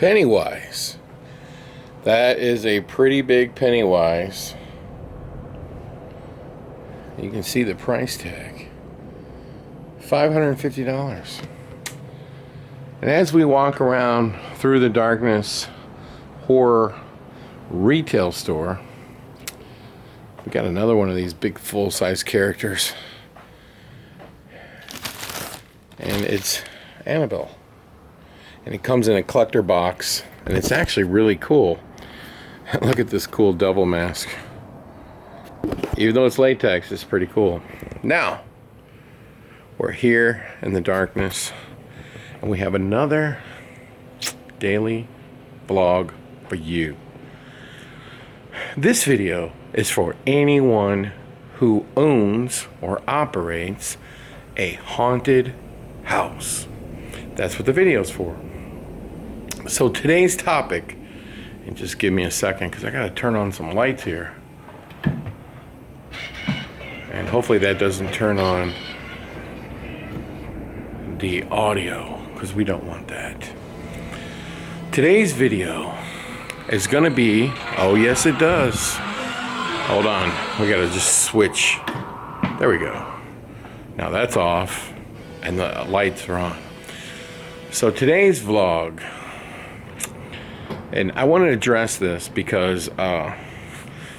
Pennywise. That is a pretty big Pennywise. You can see the price tag. $550. And as we walk around through the darkness horror retail store, we got another one of these big full-size characters. And it's Annabelle. And it comes in a collector box, and it's actually really cool. Look at this cool devil mask. Even though it's latex, it's pretty cool. Now, we're here in the darkness, and we have another daily vlog for you. This video is for anyone who owns or operates a haunted house. That's what the video's for. So today's topic, and just give me a second because I gotta turn on some lights here. And hopefully that doesn't turn on the audio, because we don't want that. Today's video is gonna be, oh yes it does. Hold on, we gotta just switch. There we go. Now that's off and the lights are on. So today's vlog, and I want to address this because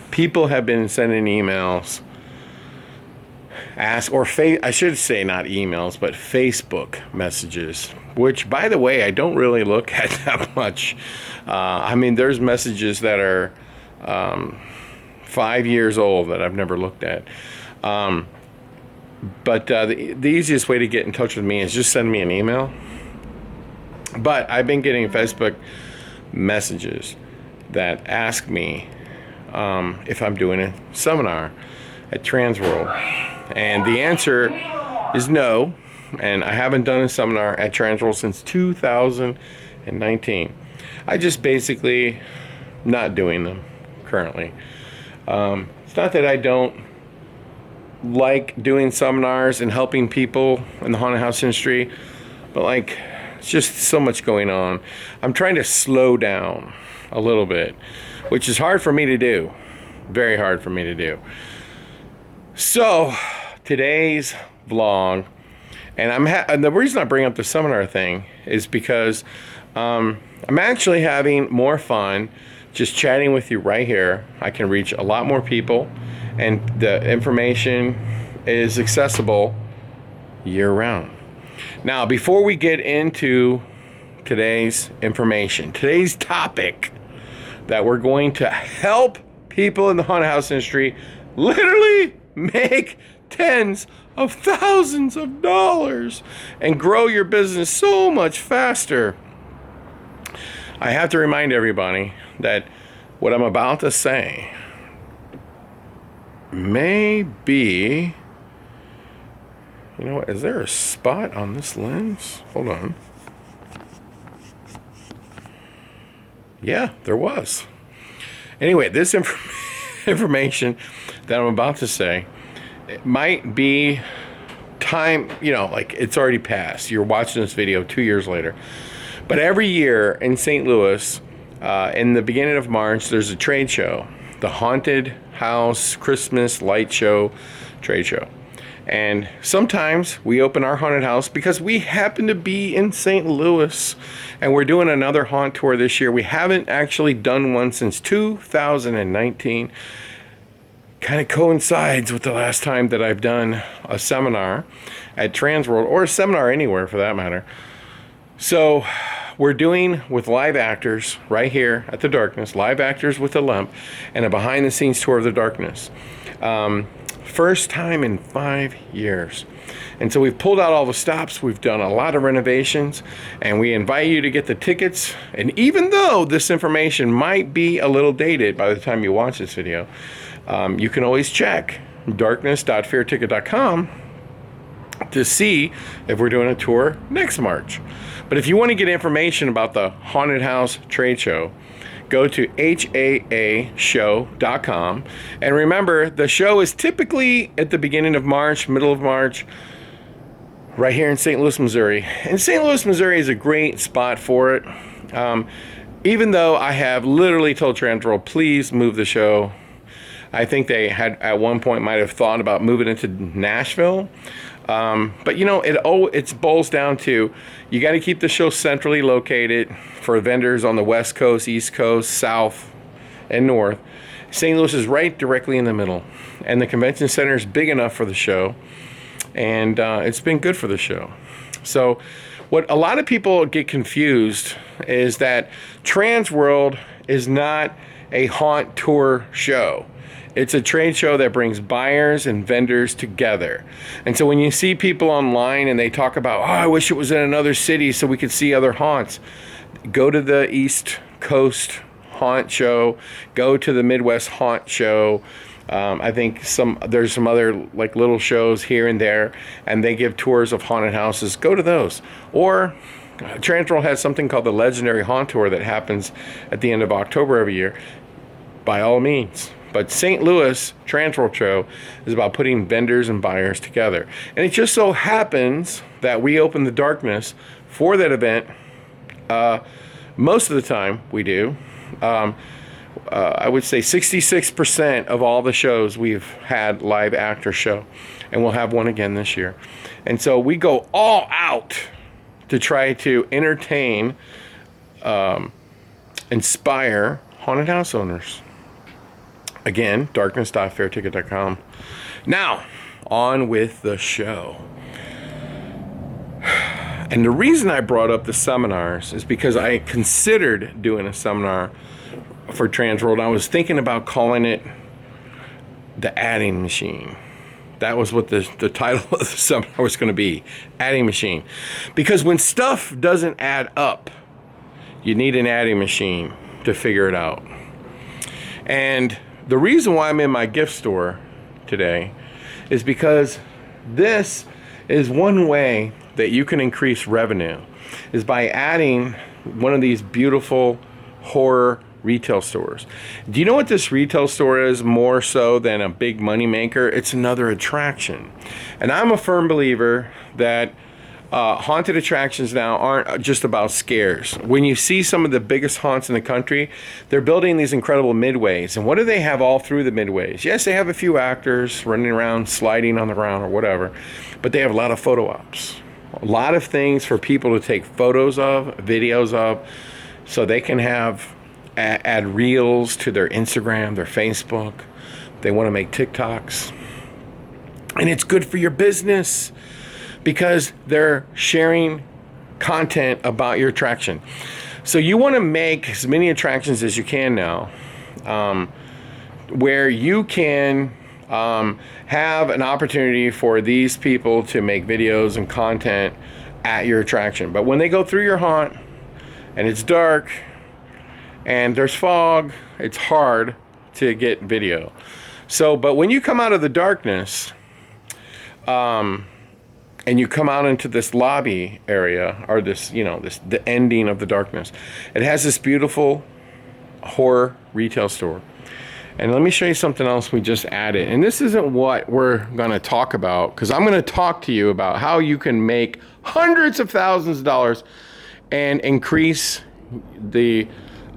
people have been sending emails, I should say not emails, but Facebook messages, which, by the way, I don't really look at that much. I mean, there's messages that are 5 years old that I've never looked at. But the easiest way to get in touch with me is just send me an email. But I've been getting Facebook messages that ask me if I'm doing a seminar at Transworld. And the answer is no. And I haven't done a seminar at Transworld since 2019. I just basically not doing them currently. It's not that I don't like doing seminars and helping people in the haunted house industry, but like, it's just so much going on. I'm trying to slow down a little bit, which is hard for me to do. Very hard for me to do. So today's vlog, and the reason I bring up the seminar thing is because I'm actually having more fun just chatting with you right here. I can reach a lot more people, and the information is accessible year-round. Now, before we get into today's information, today's topic that we're going to help people in the haunted house industry literally make tens of thousands of dollars and grow your business so much faster, I have to remind everybody that what I'm about to say may be, you know what, is there a spot on this lens? Hold on. Yeah, there was. Anyway, this information that I'm about to say, it might be time, you know, like it's already passed. You're watching this video 2 years later. But every year in St. Louis, in the beginning of March, there's a trade show, the Haunted House Christmas Light Show trade show. And sometimes we open our haunted house because we happen to be in St. Louis, and we're doing another haunt tour this year. We haven't actually done one since 2019. Kind of coincides with the last time that I've done a seminar at Transworld, or a seminar anywhere for that matter. So we're doing with live actors right here at the Darkness, live actors with a lamp, and a behind the scenes tour of the Darkness. First time in 5 years. And so we've pulled out all the stops, we've done a lot of renovations, and we invite you to get the tickets. And even though this information might be a little dated by the time you watch this video, you can always check darkness.fearticket.com to see if we're doing a tour next March. But if you want to get information about the Haunted House Trade Show, go to haashow.com. And remember, the show is typically at the beginning of March, middle of March, right here in St. Louis, Missouri. And St. Louis, Missouri is a great spot for it. Even though I have literally told Transworld, please move the show. I think they had at one point might have thought about moving into Nashville. But you know, it boils down to, you got to keep the show centrally located for vendors on the West Coast, East Coast, South, and North. St. Louis is right directly in the middle, and the convention center is big enough for the show, and it's been good for the show. So what a lot of people get confused is that Transworld is not a haunt tour show. It's a trade show that brings buyers and vendors together. And so when you see people online and they talk about, oh, I wish it was in another city so we could see other haunts, go to the East Coast Haunt Show, go to the Midwest Haunt Show. I think there's some other like little shows here and there, and they give tours of haunted houses. Go to those. Or Transworld has something called the Legendary Haunt Tour that happens at the end of October every year. By all means. But St. Louis Transworld Show is about putting vendors and buyers together. And it just so happens that we open the darkness for that event. Most of the time we do. I would say 66% of all the shows we've had live actor show. And we'll have one again this year. And so we go all out to try to entertain, inspire haunted house owners. Again, darkness.fairticket.com. Now, on with the show. And the reason I brought up the seminars is because I considered doing a seminar for Transworld. I was thinking about calling it the adding machine. That was what the title of the seminar was going to be, adding machine. Because when stuff doesn't add up, you need an adding machine to figure it out. And the reason why I'm in my gift store today is because this is one way that you can increase revenue, is by adding one of these beautiful horror retail stores. Do you know what this retail store is more so than a big money maker? It's another attraction. And I'm a firm believer that haunted attractions now aren't just about scares. When you see some of the biggest haunts in the country, they're building these incredible midways. And what do they have all through the midways? Yes, they have a few actors running around, sliding on the ground or whatever, but they have a lot of photo ops. A lot of things for people to take photos of, videos of, so they can have add reels to their Instagram, their Facebook. They want to make TikToks. And it's good for your business, because they're sharing content about your attraction. So you want to make as many attractions as you can now, where you can have an opportunity for these people to make videos and content at your attraction. But when they go through your haunt and it's dark and there's fog, it's hard to get video. So, but when you come out of the darkness, and you come out into this lobby area, or this, the ending of the darkness, it has this beautiful horror retail store. And let me show you something else we just added. And this isn't what we're gonna talk about, because I'm gonna talk to you about how you can make hundreds of thousands of dollars and increase the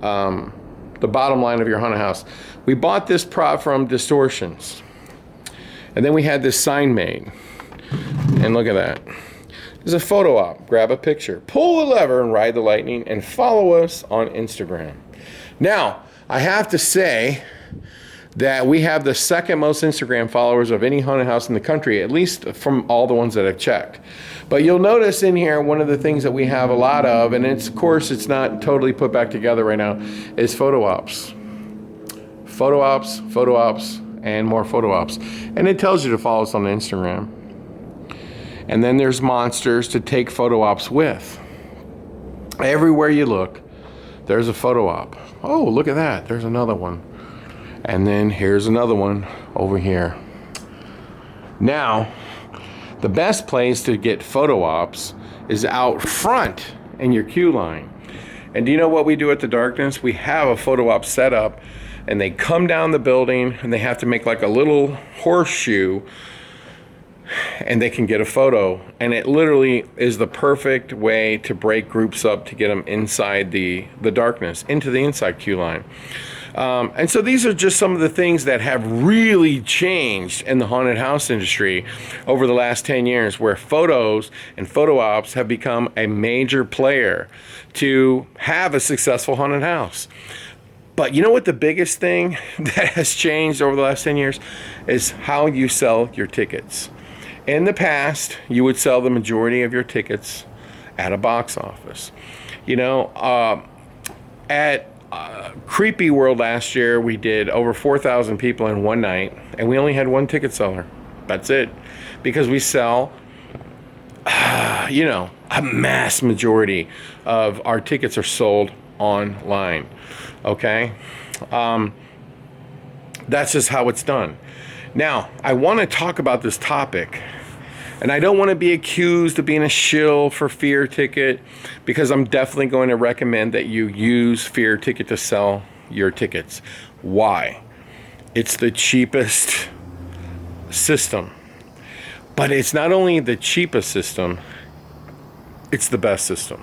bottom line of your haunted house. We bought this prop from Distortions. And then we had this sign made. And look at that. There's a photo op. Grab a picture, pull a lever and ride the lightning, and follow us on Instagram. Now, I have to say that we have the second most Instagram followers of any haunted house in the country, at least from all the ones that I've checked. But you'll notice in here, one of the things that we have a lot of, and it's, of course, it's not totally put back together right now, is photo ops. Photo ops, and more photo ops. And it tells you to follow us on Instagram. And then there's monsters to take photo ops with. Everywhere you look, there's a photo op. Oh, look at that. There's another one. And then here's another one over here. Now, the best place to get photo ops is out front in your queue line. And do you know what we do at the Darkness? We have a photo op set up, and they come down the building and they have to make like a little horseshoe and they can get a photo, and it literally is the perfect way to break groups up to get them inside the darkness, into the inside queue line. And so these are just some of the things that have really changed in the haunted house industry over the last 10 years, where photos and photo ops have become a major player to have a successful haunted house. But you know what the biggest thing that has changed over the last 10 years is how you sell your tickets. In the past, you would sell the majority of your tickets at a box office. You know, at Creepy World last year, we did over 4,000 people in one night, and we only had one ticket seller. That's it. Because we sell, you know, a mass majority of our tickets are sold online. Okay? That's just how it's done. Now, I want to talk about this topic, and I don't want to be accused of being a shill for Fear Ticket, because I'm definitely going to recommend that you use Fear Ticket to sell your tickets. Why? It's the cheapest system. But it's not only the cheapest system, it's the best system.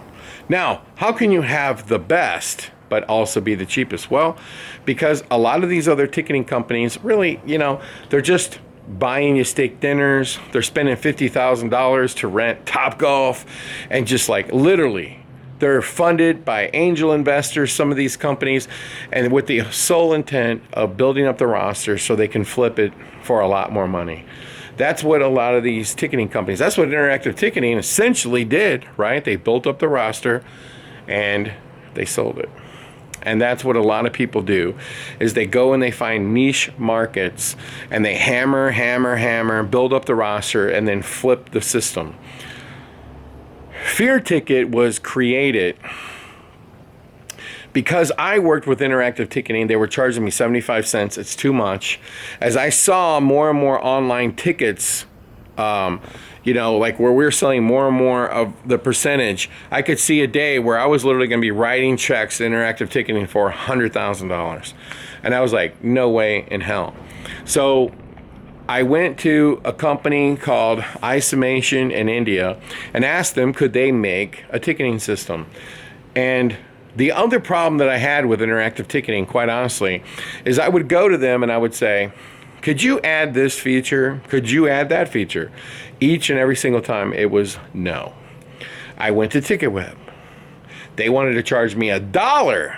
Now, how can you have the best but also be the cheapest? Well, because a lot of these other ticketing companies really, you know, they're just buying you steak dinners. They're spending $50,000 to rent Topgolf, and just like literally they're funded by angel investors, some of these companies, and with the sole intent of building up the roster so they can flip it for a lot more money. That's what a lot of these ticketing companies, that's what Interactive Ticketing essentially did, right? They built up the roster and they sold it. And that's what a lot of people do, is they go and they find niche markets and they hammer, build up the roster, and then flip the system. Fear Ticket was created because I worked with Interactive Ticketing. They were charging me 75 cents. It's too much. As I saw more and more online tickets, you know, like where we're selling more and more of the percentage, I could see a day where I was literally going to be writing checks to Interactive Ticketing for $100,000. And I was like, no way in hell. So I went to a company called Isolation in India and asked them, could they make a ticketing system? And the other problem that I had with Interactive Ticketing, quite honestly, is I would go to them and I would say, could you add this feature? Could you add that feature? Each and every single time it was no. I went to TicketWeb. They wanted to charge me $1.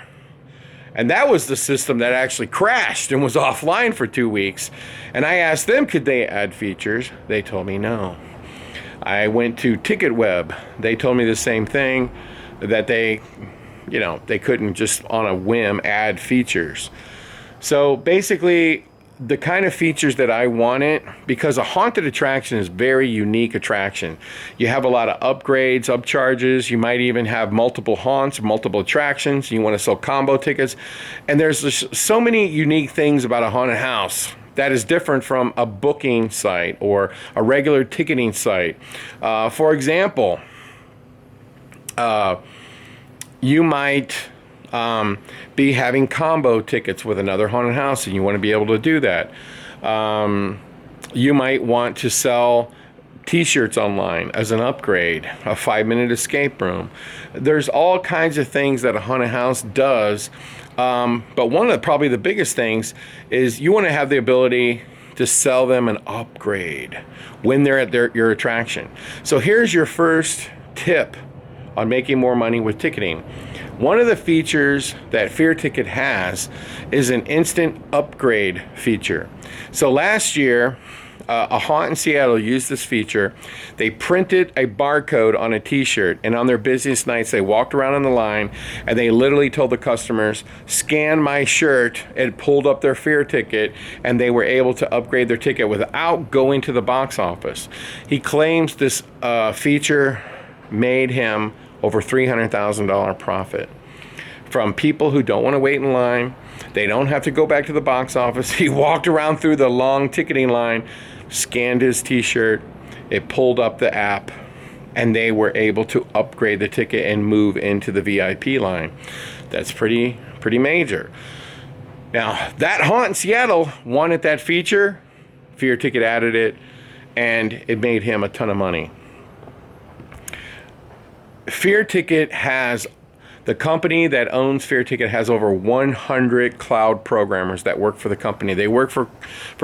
And that was the system that actually crashed and was offline for 2 weeks. And I asked them, could they add features? They told me no. I went to TicketWeb. They told me the same thing, that they, you know, they couldn't just on a whim add features. So basically, the kind of features that I wanted, because a haunted attraction is a very unique attraction. You have a lot of upgrades, upcharges. You might even have multiple haunts, multiple attractions. You want to sell combo tickets. And there's just so many unique things about a haunted house that is different from a booking site or a regular ticketing site. For example, you might be having combo tickets with another haunted house, and you want to be able to do that. You might want to sell t-shirts online as an upgrade, a 5-minute escape room. There's all kinds of things that a haunted house does, but one of probably the biggest things is you want to have the ability to sell them an upgrade when they're at your attraction. So here's your first tip on making more money with ticketing. One of the features that Fear Ticket has is an instant upgrade feature. So last year, a haunt in Seattle used this feature. They printed a barcode on a t-shirt, and on their busiest nights, they walked around on the line and they literally told the customers, scan my shirt. It pulled up their Fear Ticket, and they were able to upgrade their ticket without going to the box office. He claims this feature made him over $300,000 profit from people who don't want to wait in line. They don't have to go back to the box office. He walked around through the long ticketing line, scanned his t-shirt, it pulled up the app, and they were able to upgrade the ticket and move into the VIP line. That's pretty major. Now, that haunt in Seattle wanted that feature. Fear Ticket added it, and it made him a ton of money. Fear Ticket has, the company that owns Fear Ticket has over 100 cloud programmers that work for the company. They work for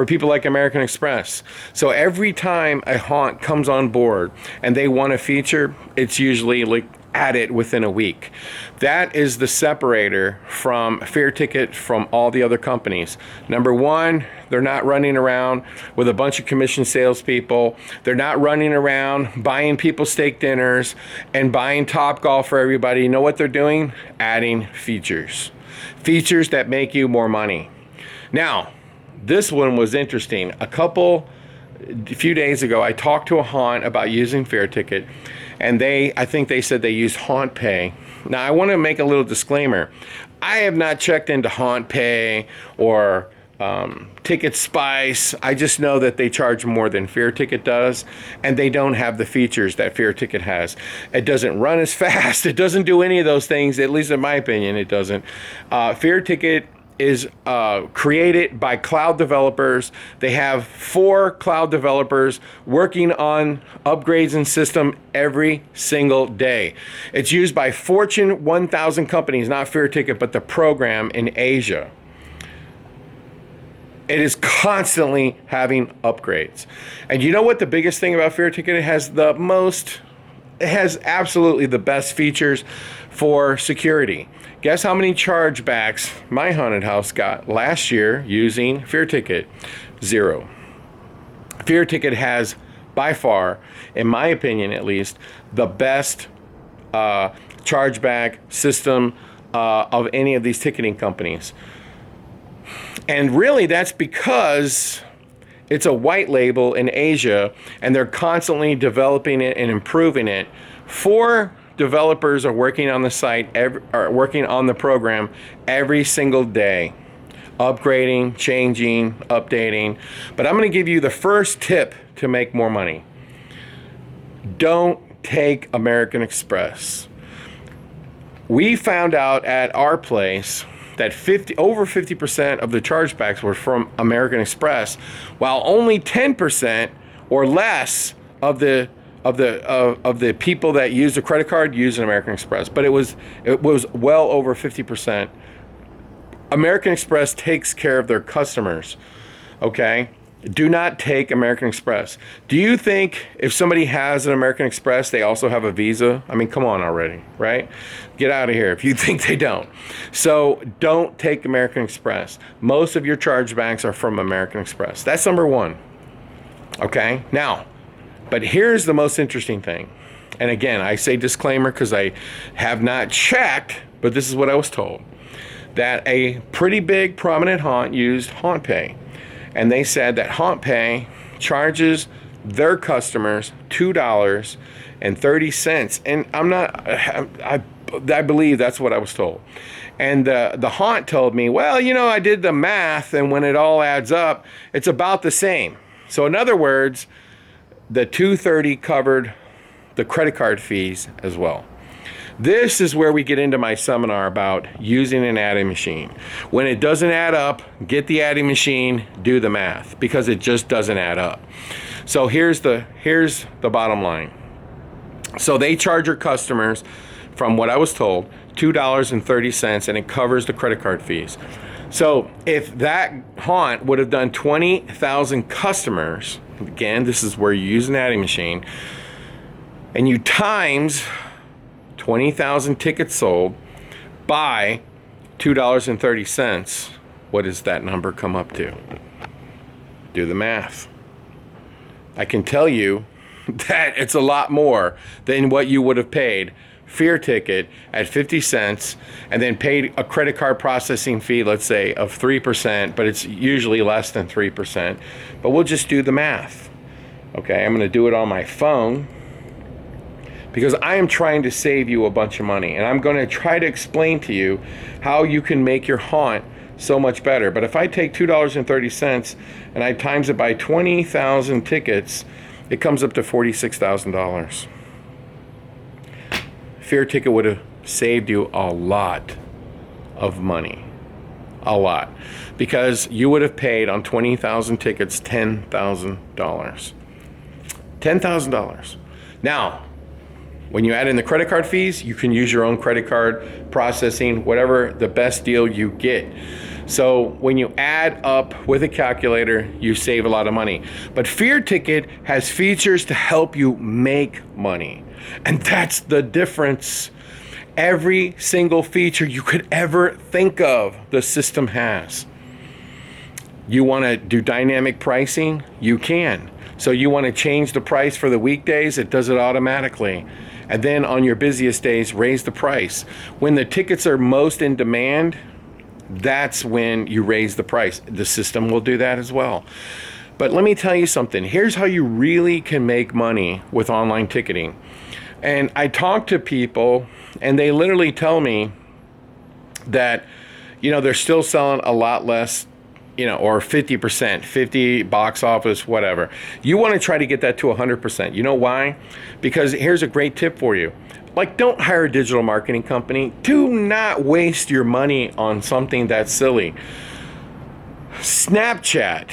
people like American Express. So every time a haunt comes on board and they want a feature, it's usually like added within a week. That is the separator from Fear Ticket from all the other companies. Number one, they're not running around with a bunch of commission salespeople. They're not running around buying people steak dinners and buying Topgolf for everybody. You know what they're doing? Adding features. Features that make you more money. Now, this one was interesting. A few days ago, I talked to a haunt about using Fear Ticket, and I think they said they used Haunt Pay. Now, I want to make a little disclaimer. I have not checked into Haunt Pay or Ticket Spice. I just know that they charge more than Fear Ticket does, and they don't have the features that Fear Ticket has. It doesn't run as fast. It doesn't do any of those things, at least in my opinion, it doesn't. Fear Ticket is created by cloud developers. They have 4 cloud developers working on upgrades and system every single day. It's used by Fortune 1000 companies, not Fear Ticket, but the program in Asia. It is constantly having upgrades. And you know what the biggest thing about Fear Ticket? It has absolutely the best features for security. Guess how many chargebacks my haunted house got last year using Fear Ticket? 0. Fear Ticket has, by far, in my opinion at least, the best chargeback system of any of these ticketing companies. And really that's because it's a white label in Asia, and they're constantly developing it and improving it. 4 developers are working on the site, are working on the program every single day, upgrading, changing, updating. But I'm going to give you the first tip to make more money. Don't take American Express. We found out at our place that over 50% of the chargebacks were from American Express, while only 10% or less of the people that used a credit card used an American Express. But it was well over 50%. American Express takes care of their customers. Okay? Do not take American Express. Do you think if somebody has an American Express, they also have a Visa? I mean, come on already, right? Get out of here if you think they don't. So don't take American Express. Most of your chargebacks are from American Express. That's number one. Okay? Now, but here's the most interesting thing. And again, I say disclaimer because I have not checked, but this is what I was told. That a pretty big prominent haunt used Haunt Pay. And they said that Haunt Pay charges their customers $2.30. And I believe that's what I was told. And the haunt told me, well, you know, I did the math, and when it all adds up, it's about the same. So in other words, the $2.30 covered the credit card fees as well. This is where we get into my seminar about using an adding machine. When it doesn't add up, get the adding machine, do the math, because it just doesn't add up. So here's the bottom line. So they charge your customers, from what I was told, $2.30, and it covers the credit card fees. So if that haunt would have done 20,000 customers, again, this is where you use an adding machine, and you times 20,000 tickets sold by $2.30, what does that number come up to? Do the math. I can tell you that it's a lot more than what you would have paid Fear Ticket at 50 cents and then paid a credit card processing fee, let's say, of 3%, but it's usually less than 3%. But we'll just do the math. Okay, I'm going to do it on my phone, because I am trying to save you a bunch of money, and I'm going to try to explain to you how you can make your haunt so much better. But if I take $2.30 and I times it by 20,000 tickets, it comes up to $46,000. Fear Ticket would have saved you a lot of money. A lot. Because you would have paid on 20,000 tickets $10,000. $10,000. Now, when you add in the credit card fees, you can use your own credit card processing, whatever the best deal you get. So when you add up with a calculator, you save a lot of money. But Fear Ticket has features to help you make money. And that's the difference. Every single feature you could ever think of, the system has. You want to do dynamic pricing? You can. So you want to change the price for the weekdays? It does it automatically. And then on your busiest days, raise the price. When the tickets are most in demand, that's when you raise the price. The system will do that as well. But let me tell you something. Here's how you really can make money with online ticketing. And I talk to people, and they literally tell me that, they're still selling a lot less, or 50%, 50 box office, whatever. You want to try to get that to 100%. You know why? Because here's a great tip for you. Like, don't hire a digital marketing company. Do not waste your money on something that's silly. Snapchat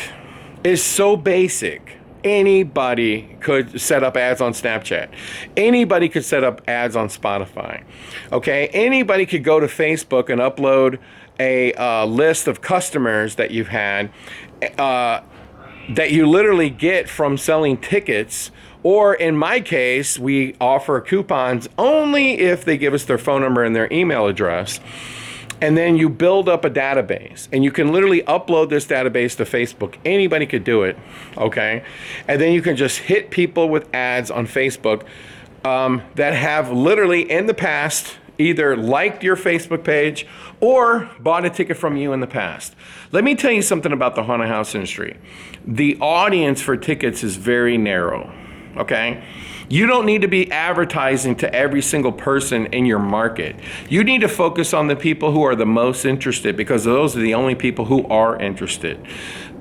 is so basic. Anybody could set up ads on Snapchat. Anybody could set up ads on Spotify. Okay? Anybody could go to Facebook and upload a list of customers that you've had that you literally get from selling tickets. Or in my case, we offer coupons only if they give us their phone number and their email address. And then you build up a database, and you can literally upload this database to Facebook. Anybody could do it, okay? And then you can just hit people with ads on Facebook that have literally in the past either liked your Facebook page or bought a ticket from you in the past. Let me tell you something about the haunted house industry. The audience for tickets is very narrow, okay? You don't need to be advertising to every single person in your market. You need to focus on the people who are the most interested, because those are the only people who are interested.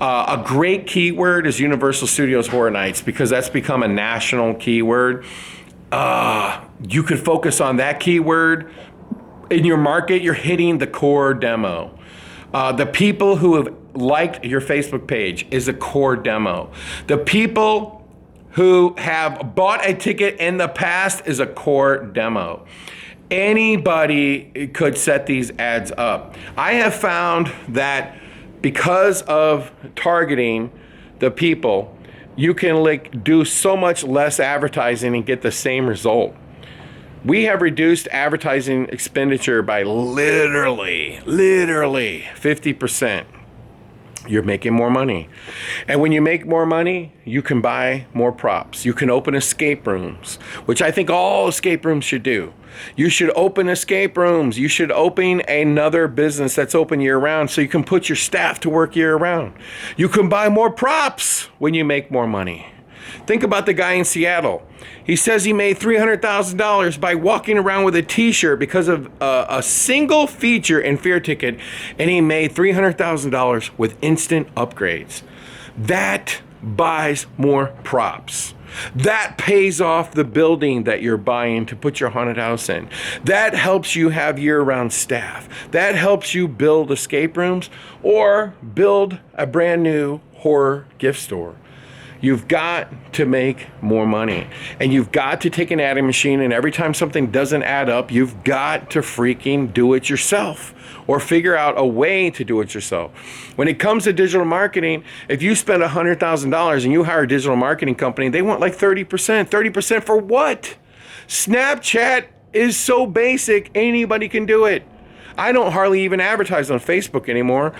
A great keyword is Universal Studios Horror Nights, because that's become a national keyword. You could focus on that keyword. In your market, you're hitting the core demo. The people who have liked your Facebook page is a core demo. The people who have bought a ticket in the past is a core demo. Anybody could set these ads up. I have found that because of targeting the people, you can do so much less advertising and get the same result. We have reduced advertising expenditure by literally 50%. You're making more money. And when you make more money, you can buy more props. You can open escape rooms, which I think all escape rooms should do. You should open escape rooms. You should open another business that's open year round so you can put your staff to work year round. You can buy more props when you make more money. Think about the guy in Seattle. He says he made $300,000 by walking around with a t-shirt because of a single feature in Fear Ticket, and he made $300,000 with instant upgrades. That buys more props. That pays off the building that you're buying to put your haunted house in. That helps you have year-round staff. That helps you build escape rooms or build a brand new horror gift store. You've got to make more money, and you've got to take an adding machine, and every time something doesn't add up, you've got to freaking do it yourself or figure out a way to do it yourself. When it comes to digital marketing, if you spend $100,000 and you hire a digital marketing company, they want like 30%. 30% for what? Snapchat is so basic, anybody can do it. I don't hardly even advertise on Facebook anymore,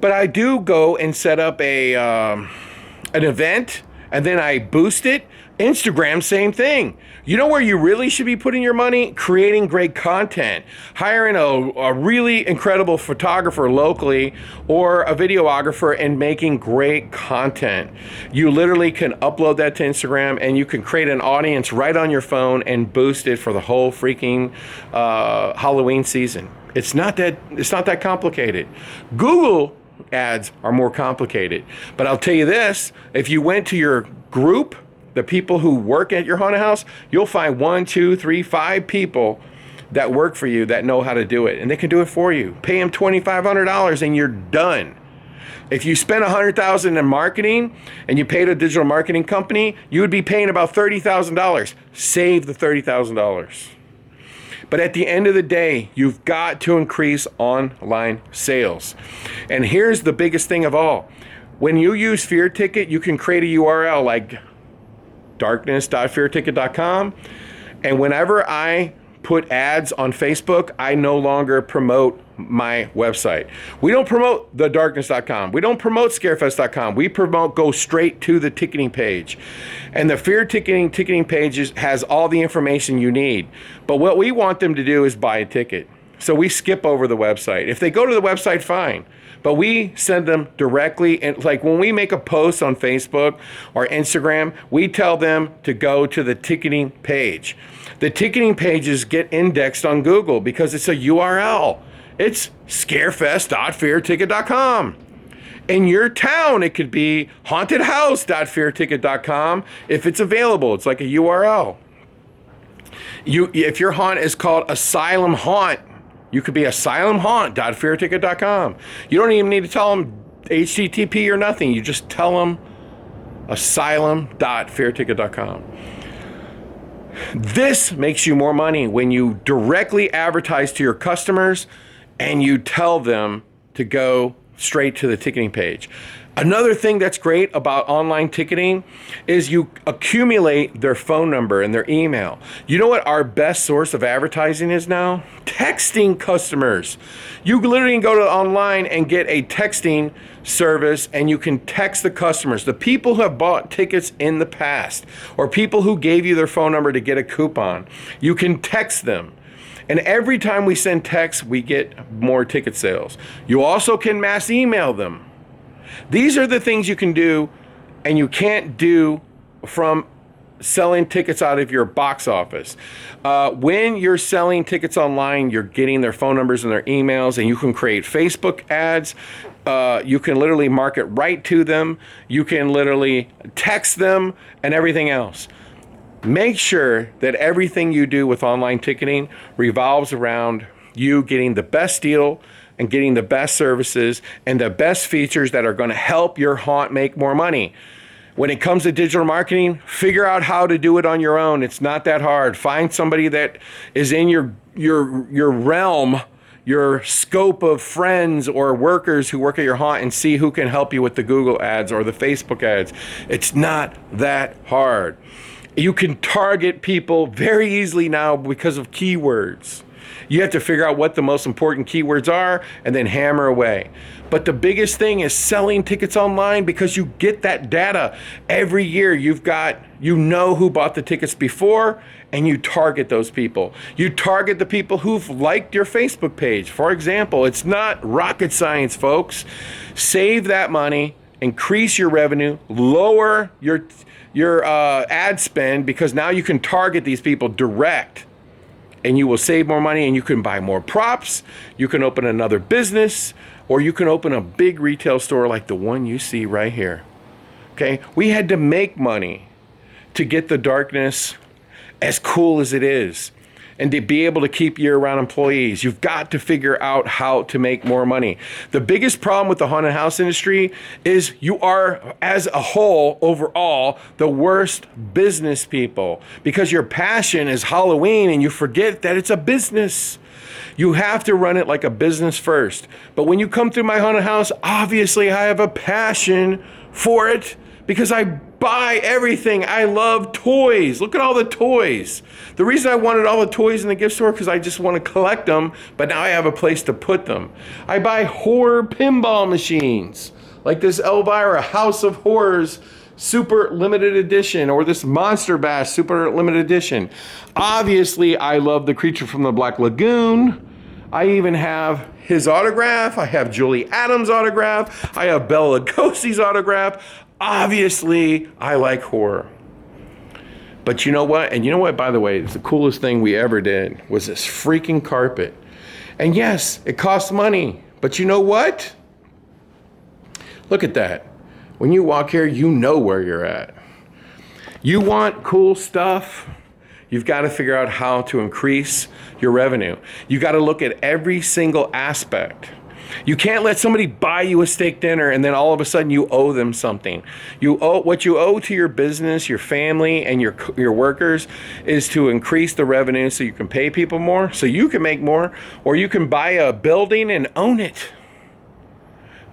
but I do go and set up an event, and then I boost it. Instagram, same thing. You know where you really should be putting your money? Creating great content. Hiring a really incredible photographer locally or a videographer and making great content. You literally can upload that to Instagram, and you can create an audience right on your phone and boost it for the whole freaking Halloween season. It's not that complicated. Google ads are more complicated. But I'll tell you this, if you went to your group, the people who work at your haunted house, you'll find 1, 2, 3, 5 people that work for you that know how to do it, and they can do it for you. Pay them $2,500 and you're done. If you spent $100,000 in marketing and you paid a digital marketing company, you would be paying about $30,000. Save the $30,000. But at the end of the day, you've got to increase online sales. And here's the biggest thing of all. When you use Fear Ticket, you can create a URL like darkness.fearticket.com. And whenever I put ads on Facebook, I no longer promote my website. We don't promote thedarkness.com. We don't promote scarefest.com. We promote go straight to the ticketing page. And the Fear ticketing page has all the information you need. But what we want them to do is buy a ticket. So we skip over the website. If they go to the website, fine. But we send them directly, and like when we make a post on Facebook or Instagram, we tell them to go to the ticketing page. The ticketing pages get indexed on Google because it's a URL. It's scarefest.fearticket.com. In your town, it could be hauntedhouse.fearticket.com if it's available. It's like a URL. If your haunt is called Asylum Haunt, you could be asylumhaunt.fearticket.com. You don't even need to tell them HTTP or nothing. You just tell them asylum.fearticket.com. This makes you more money when you directly advertise to your customers and you tell them to go straight to the ticketing page. Another thing that's great about online ticketing is you accumulate their phone number and their email. You know what our best source of advertising is now? Texting customers. You literally can go to online and get a texting service and you can text the customers, the people who have bought tickets in the past or people who gave you their phone number to get a coupon. You can text them. And every time we send texts, we get more ticket sales. You also can mass email them. These are the things you can do and you can't do from selling tickets out of your box office. When you're selling tickets online, you're getting their phone numbers and their emails, and you can create Facebook ads. You can literally market right to them. You can literally text them and everything else. Make sure that everything you do with online ticketing revolves around you getting the best deal and getting the best services and the best features that are going to help your haunt make more money. When it comes to digital marketing, figure out how to do it on your own. It's not that hard. Find somebody that is in your realm, your scope of friends or workers who work at your haunt, and see who can help you with the Google ads or the Facebook ads. It's not that hard. You can target people very easily now because of keywords. You have to figure out what the most important keywords are and then hammer away. But the biggest thing is selling tickets online because you get that data every year. You know who bought the tickets before and you target those people. You target the people who've liked your Facebook page. For example, it's not rocket science, folks. Save that money, increase your revenue, lower your ad spend, because now you can target these people direct. And you will save more money, and you can buy more props, you can open another business, or you can open a big retail store like the one you see right here. Okay, we had to make money to get the darkness as cool as it is and to be able to keep year-round employees. You've got to figure out how to make more money. The biggest problem with the haunted house industry is you are, as a whole, overall, the worst business people, because your passion is Halloween and you forget that it's a business. You have to run it like a business first. But when you come through my haunted house, obviously I have a passion for it because I buy everything. I love toys. Look at all the toys. The reason I wanted all the toys in the gift store because I just want to collect them, but now I have a place to put them. I buy horror pinball machines, like this Elvira House of Horrors Super Limited Edition, or this Monster Bash Super Limited Edition. Obviously, I love the Creature from the Black Lagoon. I even have his autograph. I have Julie Adams' autograph. I have Bela Lugosi's autograph. Obviously, I like horror. But you know what? And you know what, by the way, the coolest thing we ever did was this freaking carpet. And yes, it costs money. But you know what? Look at that. When you walk here, you know where you're at. You want cool stuff? You've got to figure out how to increase your revenue. You got to look at every single aspect. You can't let somebody buy you a steak dinner and then all of a sudden you owe them something. You owe what you owe to your business, your family, and your workers is to increase the revenue so you can pay people more, so you can make more, or you can buy a building and own it.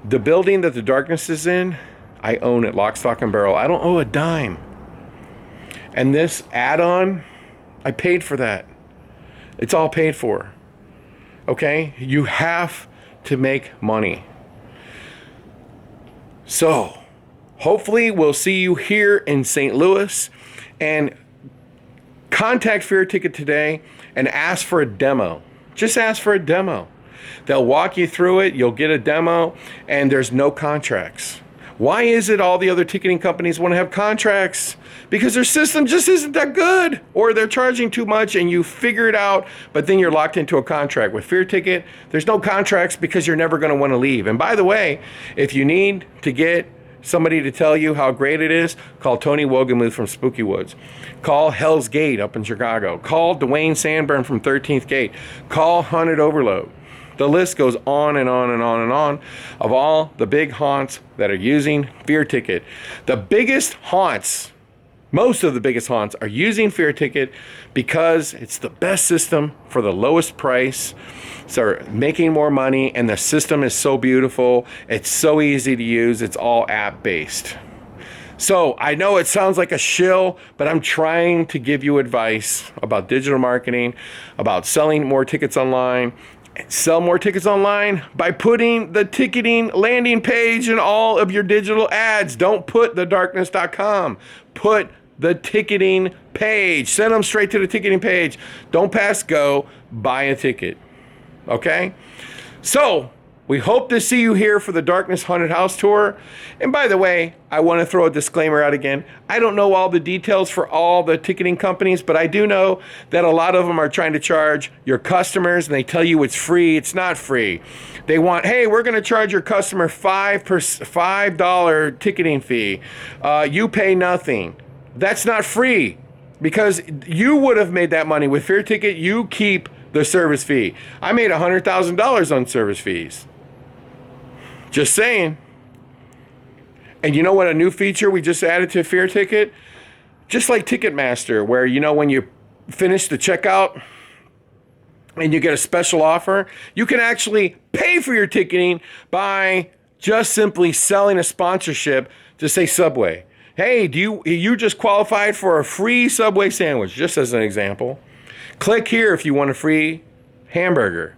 The building that the darkness is in, I own it, lock, stock, and barrel. I don't owe a dime. And this add-on, I paid for that. It's all paid for. Okay? You have to make money. So, hopefully we'll see you here in St. Louis, and contact Fear Ticket today and ask for a demo. Just ask for a demo. They'll walk you through it, you'll get a demo, and there's no contracts. Why is it all the other ticketing companies want to have contracts? Because their system just isn't that good, or they're charging too much and you figure it out, but then you're locked into a contract. With Fear Ticket, there's no contracts because you're never going to want to leave. And by the way, if you need to get somebody to tell you how great it is, call Tony Wogemuth from Spooky Woods. Call Hell's Gate up in Chicago. Call Dwayne Sandburn from 13th Gate. Call Haunted Overload. The list goes on and on and on and on of all the big haunts that are using Fear Ticket. The biggest haunts, most of the biggest haunts are using Fear Ticket because it's the best system for the lowest price. So they're making more money, and the system is so beautiful. It's so easy to use. It's all app-based. So I know it sounds like a shill, but I'm trying to give you advice about digital marketing, about selling more tickets online. Sell more tickets online by putting the ticketing landing page in all of your digital ads. Don't put thedarkness.com. Put the ticketing page. Send them straight to the ticketing page. Don't pass go. Buy a ticket. Okay? So, we hope to see you here for the Darkness Haunted House tour. And by the way, I want to throw a disclaimer out again. I don't know all the details for all the ticketing companies, but I do know that a lot of them are trying to charge your customers, and they tell you it's free. It's not free. They want, hey, we're going to charge your customer $5 ticketing fee. You pay nothing. That's not free, because you would have made that money with Fear Ticket. You keep the service fee. I made $100,000 on service fees. Just saying. And you know what a new feature we just added to Fear Ticket? Just like Ticketmaster, where, you know, when you finish the checkout and you get a special offer, you can actually pay for your ticketing by just simply selling a sponsorship to, say, Subway. Hey, you just qualified for a free Subway sandwich, just as an example. Click here if you want a free hamburger.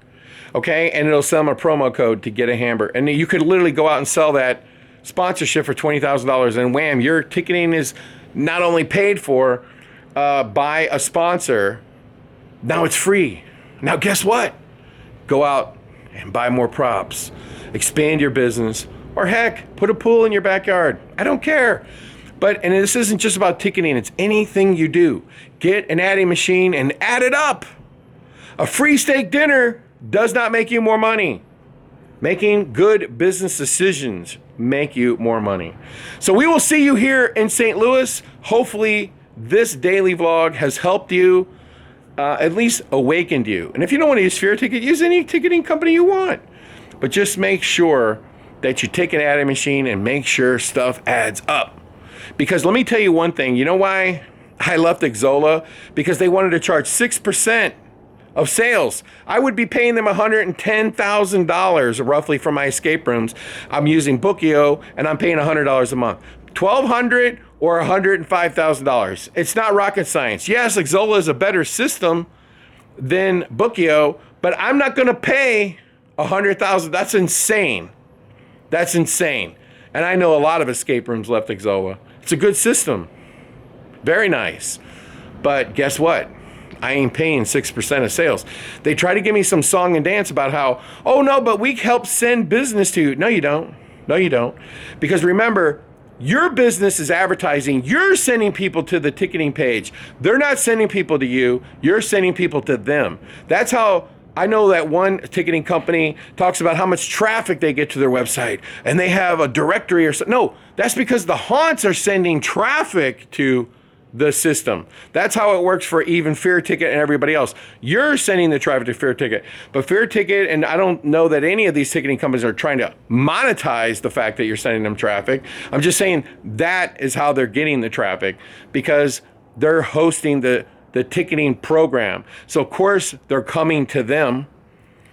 Okay, and it'll send them a promo code to get a hamburger. And you could literally go out and sell that sponsorship for $20,000, and wham, your ticketing is not only paid for by a sponsor, now it's free. Now guess what? Go out and buy more props, expand your business, or heck, put a pool in your backyard. I don't care. And this isn't just about ticketing, it's anything you do. Get an adding machine and add it up. A free steak dinner does not make you more money. Making good business decisions make you more money. So we will see you here in St. Louis. Hopefully this daily vlog has helped you, at least awakened you. And if you don't want to use Fear Ticket, use any ticketing company you want. But just make sure that you take an adding machine and make sure stuff adds up. Because let me tell you one thing. You know why I left Exola? Because they wanted to charge 6% of sales. I would be paying them $110,000 roughly for my escape rooms. I'm using Bookio, and I'm paying $100 a month. $1,200 or $105,000. It's not rocket science. Yes, Exola is a better system than Bookio, but I'm not going to pay $100,000. That's insane. That's insane. And I know a lot of escape rooms left Exola. It's a good system. Very nice. But guess what? I ain't paying 6% of sales. They try to give me some song and dance about how, oh no, but we help send business to you. No, you don't. No, you don't. Because remember, your business is advertising. You're sending people to the ticketing page. They're not sending people to you. You're sending people to them. That's how I know that one ticketing company talks about how much traffic they get to their website, and they have a directory or something. No, that's because the haunts are sending traffic to the system. That's how it works for even Fear Ticket and everybody else. You're sending the traffic to Fear Ticket, but Fear Ticket, and I don't know that any of these ticketing companies are trying to monetize the fact that you're sending them traffic. I'm just saying that is how they're getting the traffic, because they're hosting the ticketing program. So of course they're coming to them,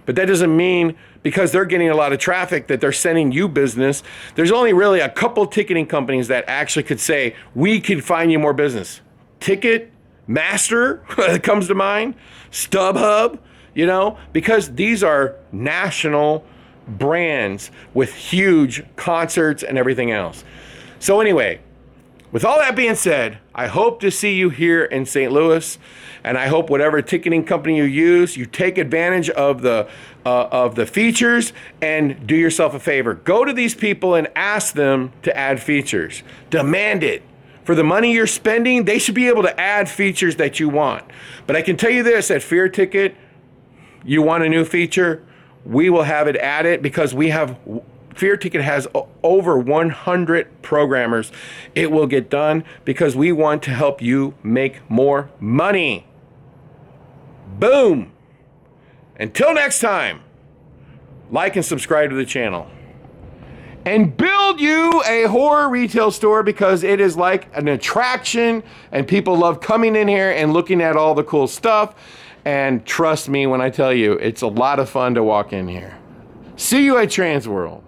but that doesn't mean because they're getting a lot of traffic that they're sending you business. There's only really a couple ticketing companies that actually could say, we could find you more business. Ticket Master comes to mind, StubHub, you know, because these are national brands with huge concerts and everything else. So anyway, with all that being said, I hope to see you here in St. Louis, and I hope whatever ticketing company you use, you take advantage of the features and do yourself a favor. Go to these people and ask them to add features. Demand it. For the money you're spending, they should be able to add features that you want. But I can tell you this, at Fear Ticket, you want a new feature, we will have it added, because we have... Fear Ticket has over 100 programmers. It will get done because we want to help you make more money. Boom. Until next time, like and subscribe to the channel. And build you a horror retail store, because it is like an attraction and people love coming in here and looking at all the cool stuff. And trust me when I tell you, it's a lot of fun to walk in here. See you at Transworld.